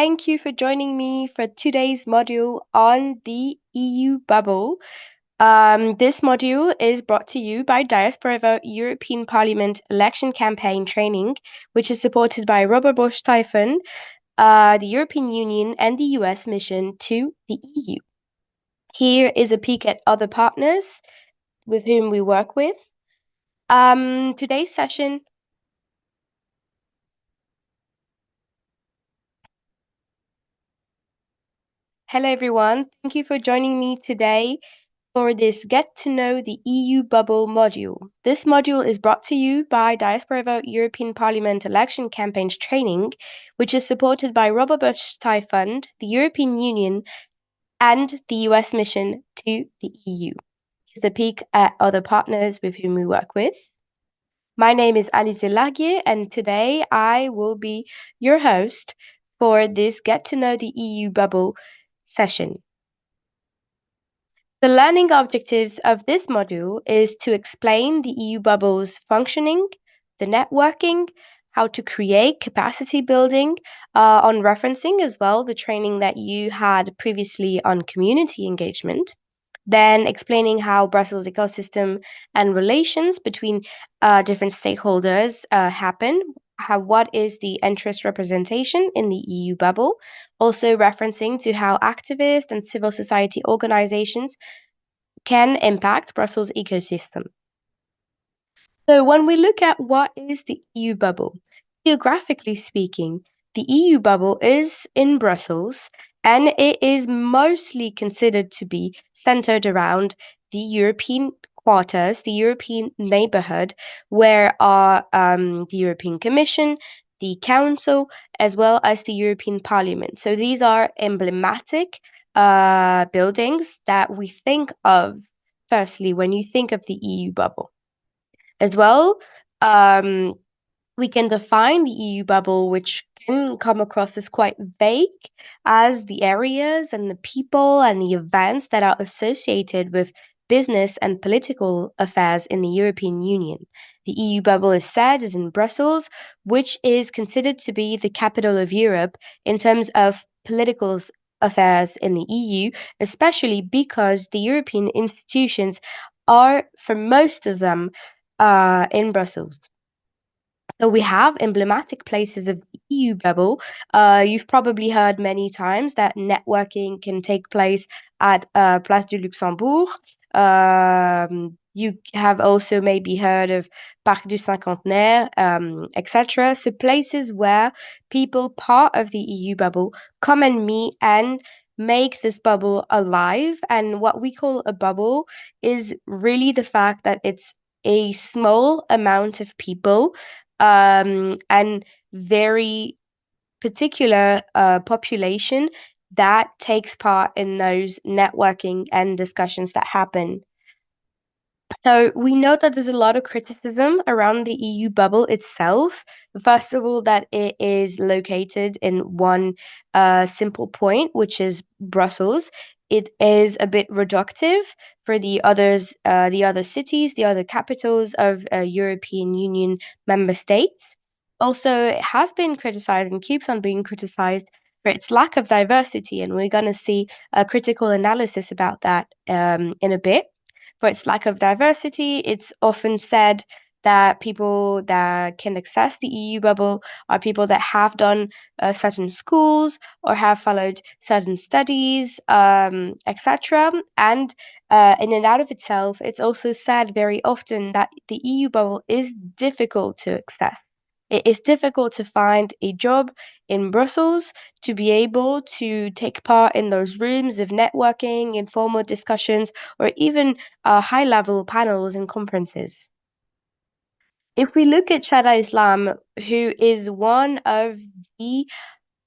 Thank you for joining me for today's module on the EU bubble. This module is brought to you by Diaspora European Parliament Election Campaign Training, which is supported by Robert Bosch-Stephen, the European Union, and the US mission to the EU. Here is a peek at other partners with whom we work with. Today's session. Hello, everyone. Thank you for joining me today for this Get to Know the EU Bubble module. This module is brought to you by Diaspora European Parliament Election Campaigns Training, which is supported by Robert Bosch-Stephen, the European Union, and the US mission to the EU. Here's a peek at other partners with whom we work with. My name is Alice Larguier, and today I will be your host for this Get to Know the EU Bubble session. The learning objectives of this module is to explain the EU bubble's functioning, the networking, how to create capacity building, on referencing as well, the training that you had previously on community engagement, then explaining how Brussels ecosystem and relations between different stakeholders happen, what is the interest representation in the EU bubble, also referencing to how activists and civil society organizations can impact Brussels ecosystem. So when we look at what is the EU bubble, geographically speaking, the EU bubble is in Brussels and it is mostly considered to be centered around the European quarters, the European neighborhood, where are the European Commission, the Council, as well as the European Parliament. So these are emblematic buildings that we think of firstly when you think of the EU bubble. As well, um, we can define the EU bubble, which can come across as quite vague, as the areas and the people and the events that are associated with business and political affairs in the European Union. The EU bubble is said is in Brussels, which is considered to be the capital of Europe in terms of political affairs in the EU, especially because the European institutions are, for most of them, in Brussels. So we have emblematic places of the EU bubble. You've probably heard many times that networking can take place at Place du Luxembourg. You have also maybe heard of Parc du Cinquantenaire, etc. So places where people part of the EU bubble come and meet and make this bubble alive. And what we call a bubble is really the fact that it's a small amount of people and very particular population that takes part in those networking and discussions that happen. So we know that there's a lot of criticism around the EU bubble itself. First of all, that it is located in one simple point, which is Brussels. It is a bit reductive for the other cities, the other capitals of European Union member states. Also, it has been criticized and keeps on being criticized for its lack of diversity, and we're going to see a critical analysis about that in a bit. For its lack of diversity, it's often said that people that can access the EU bubble are people that have done certain schools or have followed certain studies, etc. And in and out of itself, it's also said very often that the EU bubble is difficult to access. It is difficult to find a job in Brussels to be able to take part in those rooms of networking, informal discussions, or even high-level panels and conferences. If we look at Shada Islam, who is one of the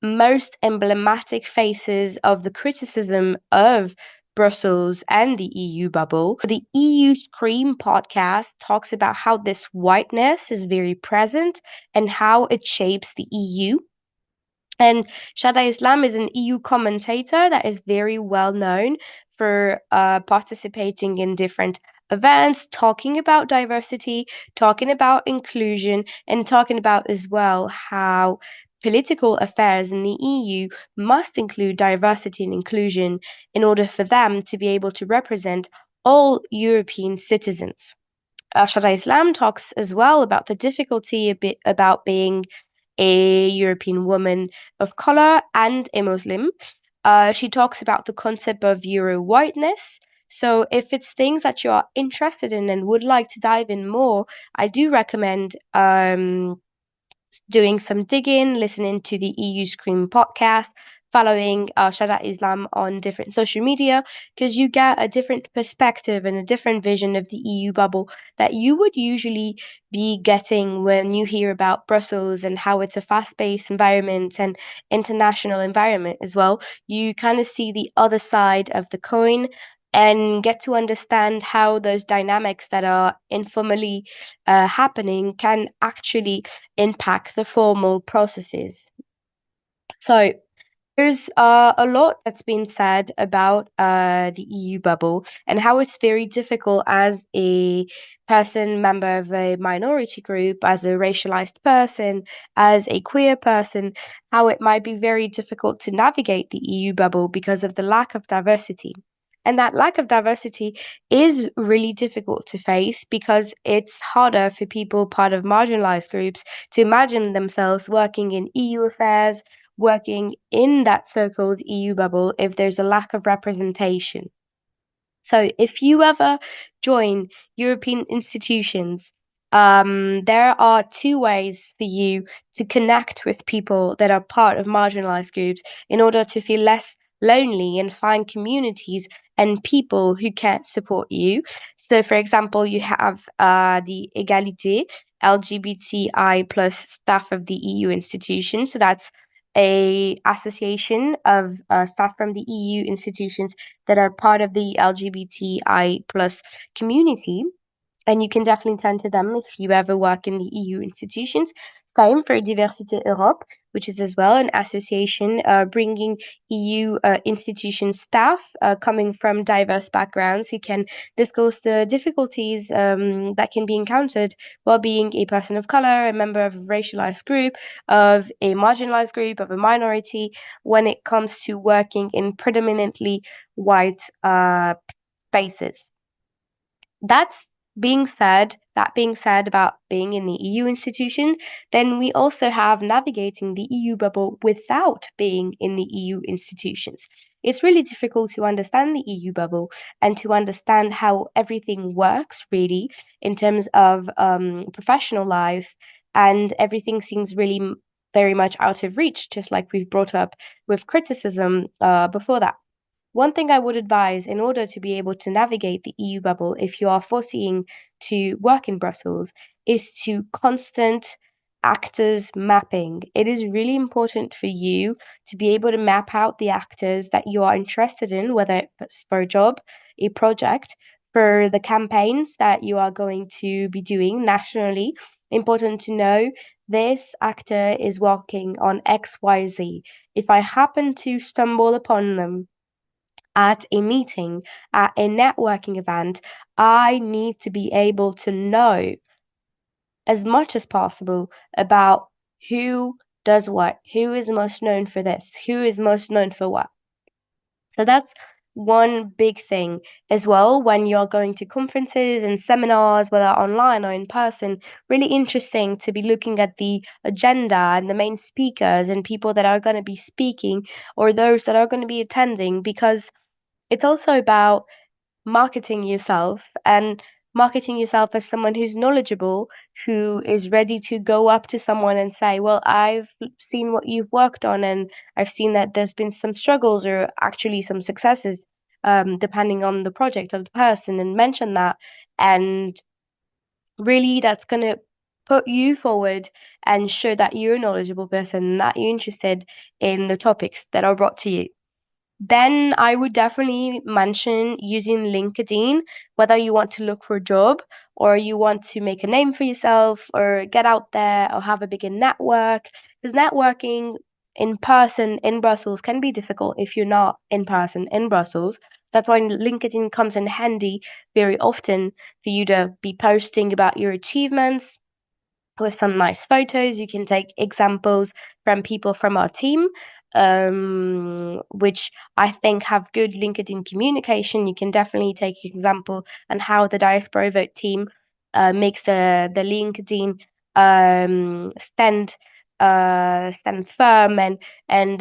most emblematic faces of the criticism of Brussels and the EU bubble, the EU Scream podcast talks about how this whiteness is very present and how it shapes the EU. And Shada Islam is an EU commentator that is very well known for participating in different events, talking about diversity, talking about inclusion, and talking about as well how political affairs in the EU must include diversity and inclusion in order for them to be able to represent all European citizens. Shada Islam talks as well about the difficulty a bit about being a European woman of color and a Muslim. She talks about the concept of Euro whiteness. So, if it's things that you are interested in and would like to dive in more, I do recommend doing some digging, listening to the EU Scream podcast, following Shada Islam on different social media, because you get a different perspective and a different vision of the EU bubble that you would usually be getting when you hear about Brussels and how it's a fast paced environment and international environment as well. You kind of see the other side of the coin and get to understand how those dynamics that are informally happening can actually impact the formal processes. So there's a lot that's been said about the EU bubble and how it's very difficult as a person, member of a minority group, as a racialized person, as a queer person, how it might be very difficult to navigate the EU bubble because of the lack of diversity. And that lack of diversity is really difficult to face because it's harder for people part of marginalized groups to imagine themselves working in EU affairs, working in that so-called EU bubble if there's a lack of representation. So if you ever join European institutions, there are two ways for you to connect with people that are part of marginalized groups in order to feel less lonely and find communities and people who can support you. So, for example, you have the Égalité, LGBTI plus staff of the EU institution. So that's a association of staff from the EU institutions that are part of the LGBTI plus community. And you can definitely turn to them if you ever work in the EU institutions. Same for Diversité Europe, which is as well an association bringing EU institution staff coming from diverse backgrounds who can discuss the difficulties that can be encountered while being a person of color, a member of a racialized group, of a marginalized group, of a minority, when it comes to working in predominantly white spaces. That's that being said about being in the EU institution, then we also have navigating the EU bubble without being in the EU institutions. It's really difficult to understand the EU bubble and to understand how everything works, really, in terms of professional life, and everything seems really very much out of reach, just like we've brought up with criticism before that. One thing I would advise in order to be able to navigate the EU bubble if you are foreseeing to work in Brussels is to constant actors mapping. It is really important for you to be able to map out the actors that you are interested in, whether it's for a job, a project, for the campaigns that you are going to be doing nationally. Important to know this actor is working on XYZ. If I happen to stumble upon them at a meeting, at a networking event, I need to be able to know as much as possible about who does what, who is most known for this, who is most known for what. So that's one big thing as well when you're going to conferences and seminars, whether online or in person. Really interesting to be looking at the agenda and the main speakers and people that are going to be speaking or those that are going to be attending because it's also about marketing yourself as someone who's knowledgeable, who is ready to go up to someone and say, well, I've seen what you've worked on, and I've seen that there's been some struggles or actually some successes, depending on the project of the person, and mention that. And really, that's going to put you forward and show that you're a knowledgeable person, that you're interested in the topics that are brought to you. Then I would definitely mention using LinkedIn, whether you want to look for a job or you want to make a name for yourself or get out there or have a bigger network. Because networking in person in Brussels can be difficult if you're not in person in Brussels. That's why LinkedIn comes in handy very often for you to be posting about your achievements, with some nice photos. You can take examples from people from our team, which I think have good LinkedIn communication. You can definitely take example on how the Diaspora Vote team makes the LinkedIn stand firm and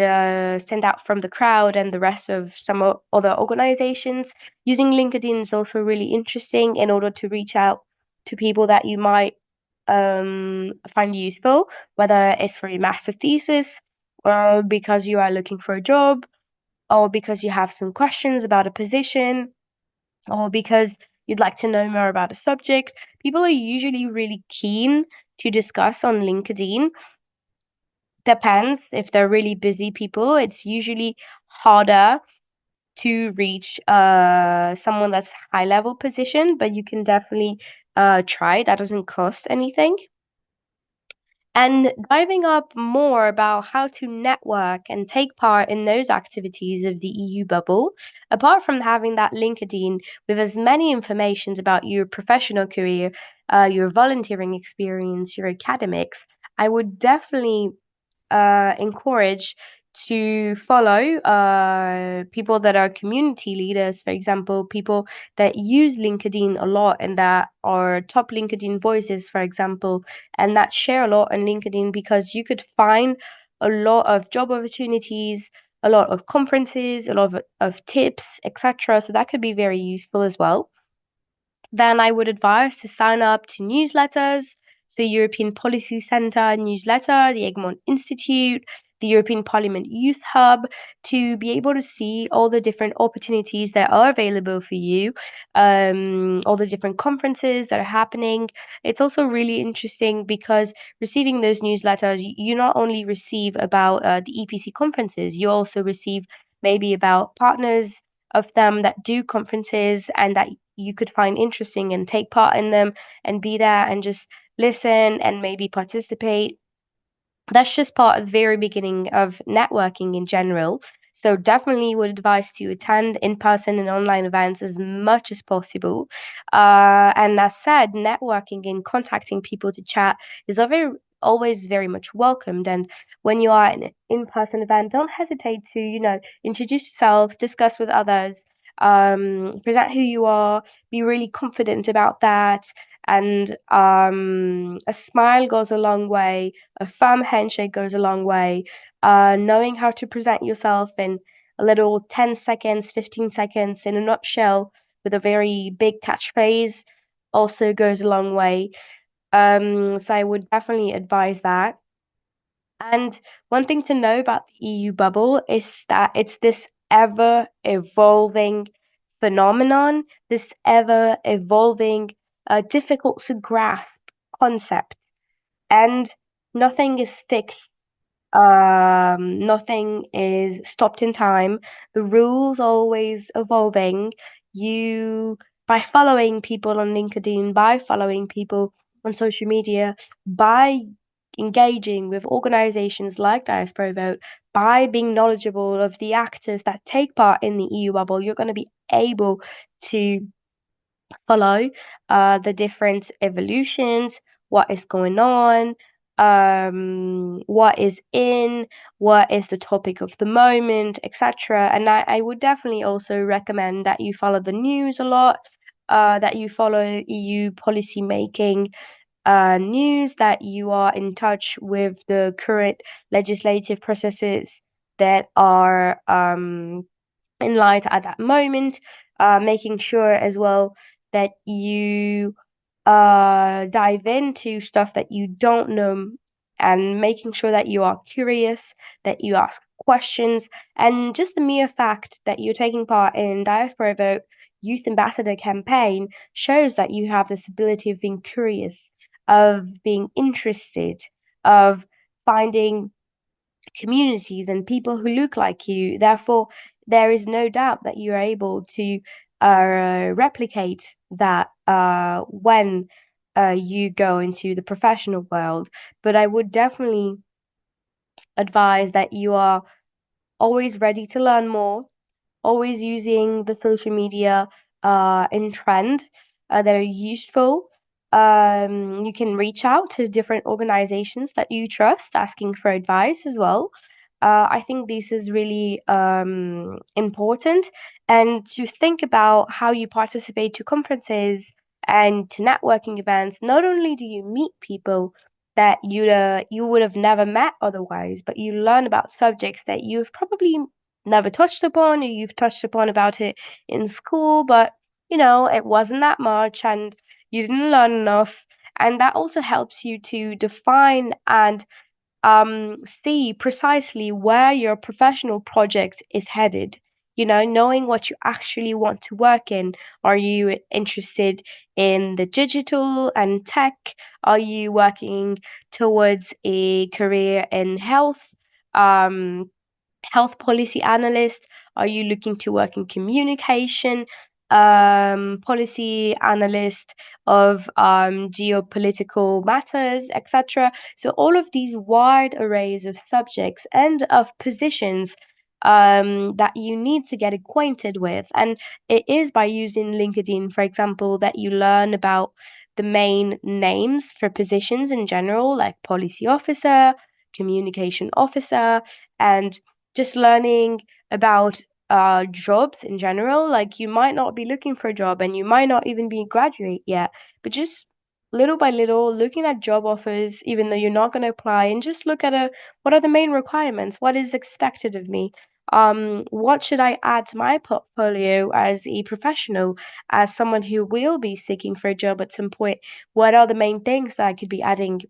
stand out from the crowd and the rest of some other organizations. Using LinkedIn is also really interesting in order to reach out to people that you might find useful, whether it's for your master thesis or because you are looking for a job or because you have some questions about a position or because you'd like to know more about a subject. People are usually really keen to discuss on LinkedIn. Depends if they're really busy people. It's usually harder to reach someone that's high level position, but you can definitely try. That doesn't cost anything. And diving up more about how to network and take part in those activities of the EU bubble, apart from having that LinkedIn with as many informations about your professional career, your volunteering experience, your academics, I would definitely encourage to follow people that are community leaders, for example, people that use LinkedIn a lot and that are top LinkedIn voices, for example, and that share a lot on LinkedIn because you could find a lot of job opportunities, a lot of conferences, a lot of tips, etc. So that could be very useful as well. Then I would advise to sign up to newsletters, so European Policy Centre newsletter, the Egmont Institute, the European Parliament Youth Hub, to be able to see all the different opportunities that are available for you, all the different conferences that are happening. It's also really interesting because receiving those newsletters, you not only receive about the EPC conferences, you also receive maybe about partners of them that do conferences and that you could find interesting and take part in them and be there and just listen and maybe participate. That's just part of the very beginning of networking in general. So definitely would advise to attend in-person and online events as much as possible. And as said, networking and contacting people to chat is always very much welcomed. And when you are in an in-person event, don't hesitate to, introduce yourself, discuss with others, present who you are, be really confident about that. And a smile goes a long way, a firm handshake goes a long way. Knowing how to present yourself in a little 10 seconds, 15 seconds in a nutshell with a very big catchphrase also goes a long way. So I would definitely advise that. And one thing to know about the EU bubble is that it's this ever evolving phenomenon, this ever evolving, difficult to grasp concept, and nothing is fixed. Nothing is stopped in time. The rules are always evolving. You, by following people on LinkedIn, by following people on social media, by engaging with organizations like Diaspora Vote, by being knowledgeable of the actors that take part in the EU bubble, you're going to be able to follow the different evolutions, what is going on, what is in, what is the topic of the moment, etc. And I would definitely also recommend that you follow the news a lot, that you follow EU policy making news, that you are in touch with the current legislative processes that are in light at that moment, making sure as well that you dive into stuff that you don't know and making sure that you are curious, that you ask questions, and just the mere fact that you're taking part in Diaspora Vote Youth Ambassador campaign shows that you have this ability of being curious, of being interested, of finding communities and people who look like you. Therefore, there is no doubt that you're able to replicate that when you go into the professional world. But I would definitely advise that you are always ready to learn more, always using the social media in trend that are useful. You can reach out to different organizations that you trust, asking for advice as well. I think this is really important, and to think about how you participate to conferences and to networking events. Not only do you meet people that you would have never met otherwise, but you learn about subjects that you've probably never touched upon, or you've touched upon about it in school, but it wasn't that much, and you didn't learn enough. And that also helps you to define and see precisely where your professional project is headed. Knowing what you actually want to work in. Are you interested in the digital and tech? Are you working towards a career in Um, health policy analyst? Are you looking to work in communication? Policy analyst of geopolitical matters, etc. So all of these wide arrays of subjects and of positions that you need to get acquainted with. And it is by using LinkedIn, for example, that you learn about the main names for positions in general, like policy officer, communication officer, and just learning about jobs in general. Like, you might not be looking for a job and you might not even be a graduate yet, but just little by little looking at job offers, even though you're not going to apply, and just look at what are the main requirements, what is expected of me, what should I add to my portfolio as a professional, as someone who will be seeking for a job at some point. What are the main things that I could be adding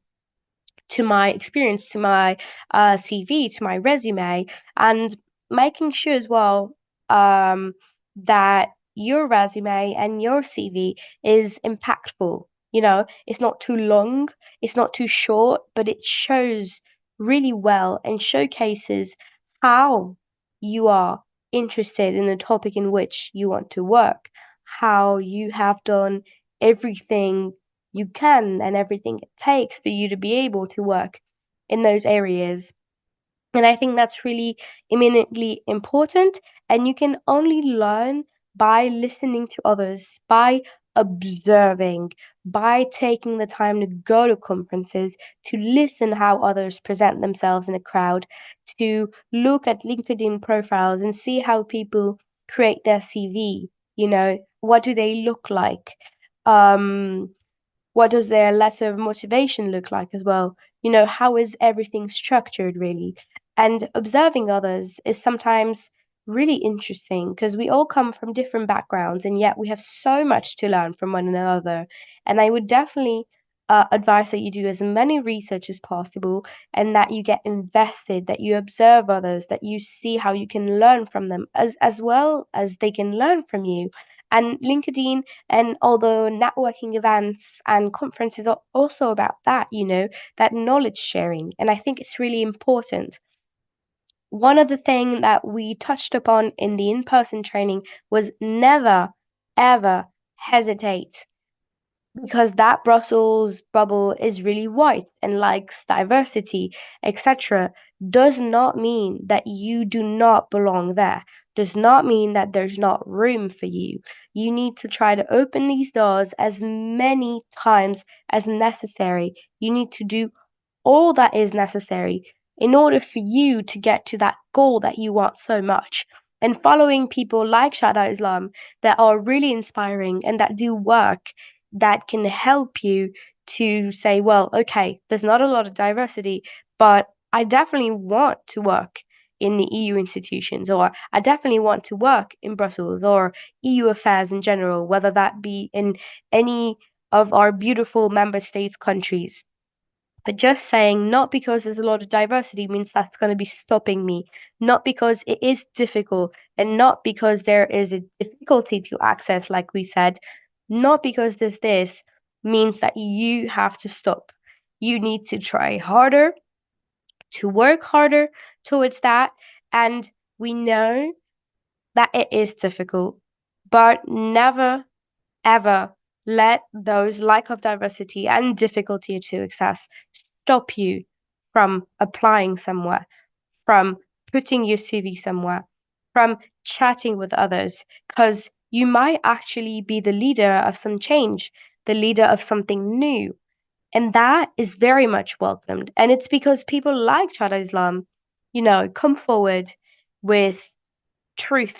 to my experience, to my CV, to my resume, and making sure as well that your resume and your CV is impactful. It's not too long, it's not too short, but it shows really well and showcases how you are interested in the topic in which you want to work, how you have done everything you can and everything it takes for you to be able to work in those areas. And I think that's really eminently important. And you can only learn by listening to others, by observing, by taking the time to go to conferences, to listen how others present themselves in a crowd, to look at LinkedIn profiles and see how people create their CV. What do they look like? Um, what does their letter of motivation look like as well? How is everything structured really? And observing others is sometimes really interesting because we all come from different backgrounds and yet we have so much to learn from one another. And I would definitely advise that you do as many research as possible, and that you get invested, that you observe others, that you see how you can learn from them as well as they can learn from you. And LinkedIn, and although networking events and conferences are also about that, that knowledge sharing. And I think it's really important. One of the things that we touched upon in the in-person training was never, ever hesitate, because that Brussels bubble is really white and likes diversity, etc., does not mean that you do not belong there. Does not mean that there's not room for you. You need to try to open these doors as many times as necessary. You need to do all that is necessary in order for you to get to that goal that you want so much. And following people like Shada Islam that are really inspiring and that do work that can help you to say, well, okay, there's not a lot of diversity, but I definitely want to work in the EU institutions, or I definitely want to work in Brussels or EU affairs in general, whether that be in any of our beautiful member states countries. But just saying, not because there's a lot of diversity means that's going to be stopping me, not because it is difficult, and not because there is a difficulty to access, like we said, not because there's this means that you have to stop. You need to try harder, to work harder towards that. And we know that it is difficult, but never ever let those lack of diversity and difficulty to access stop you from applying somewhere, from putting your CV somewhere, from chatting with others, because you might actually be the leader of some change. the leader of something new. And that is very much welcomed. And it's because people like Chada Islam, come forward with truth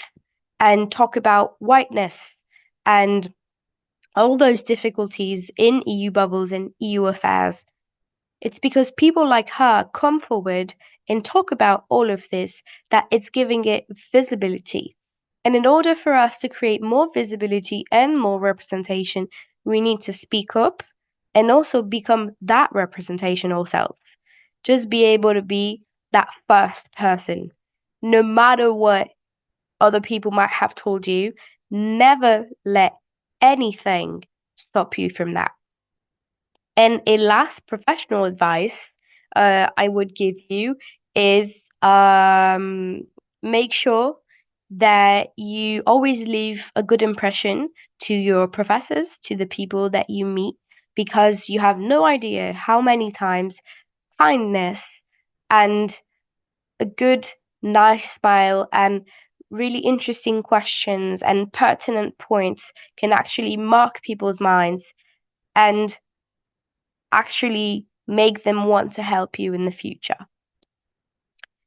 and talk about whiteness and all those difficulties in EU bubbles and EU affairs. It's because people like her come forward and talk about all of this that it's giving it visibility. And in order for us to create more visibility and more representation, we need to speak up and also become that representation ourselves. Just be able to be that first person. No matter what other people might have told you, never let anything stop you from that. And a last professional advice I would give you is make sure that you always leave a good impression to your professors, to the people that you meet, because you have no idea how many times kindness and a good, nice smile and really interesting questions and pertinent points can actually mark people's minds and actually make them want to help you in the future.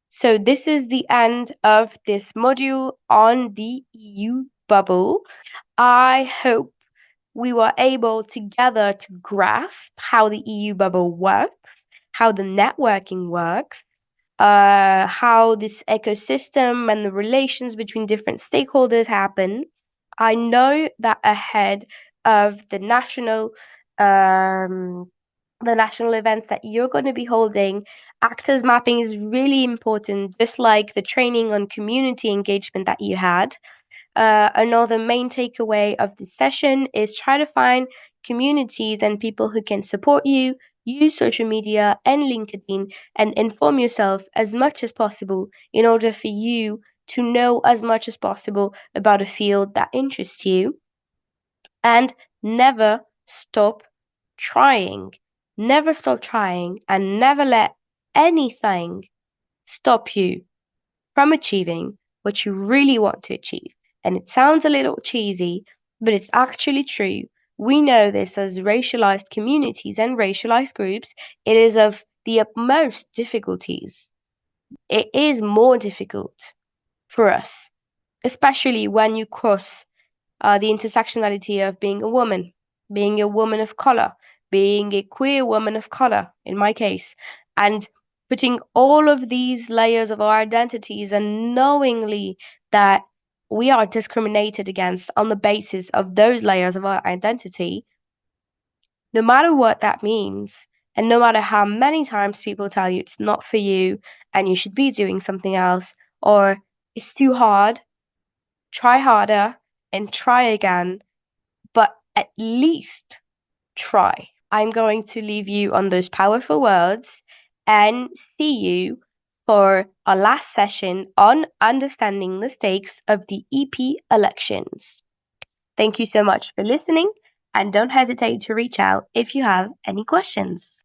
So this is the end of this module on the EU bubble. I hope we were able together to grasp how the EU bubble works, how the networking works, how this ecosystem and the relations between different stakeholders happen. I know that ahead of um, the national events that you're going to be holding, actors mapping is really important, just like the training on community engagement that you had. Another main takeaway of this session is try to find communities and people who can support you. Use social media and LinkedIn and inform yourself as much as possible in order for you to know as much as possible about a field that interests you. And never stop trying. Never stop trying and never let anything stop you from achieving what you really want to achieve. And it sounds a little cheesy, but it's actually true. We know this as racialized communities and racialized groups. It is of the utmost difficulties. It is more difficult for us, especially when you cross the intersectionality of being a woman of color, being a queer woman of color, in my case, and putting all of these layers of our identities and knowingly that we are discriminated against on the basis of those layers of our identity, no matter what that means, and no matter how many times people tell you it's not for you and you should be doing something else, or it's too hard, try harder and try again, but at least try. I'm going to leave you on those powerful words and see you for our last session on understanding the stakes of the EP elections. Thank you so much for listening, and don't hesitate to reach out if you have any questions.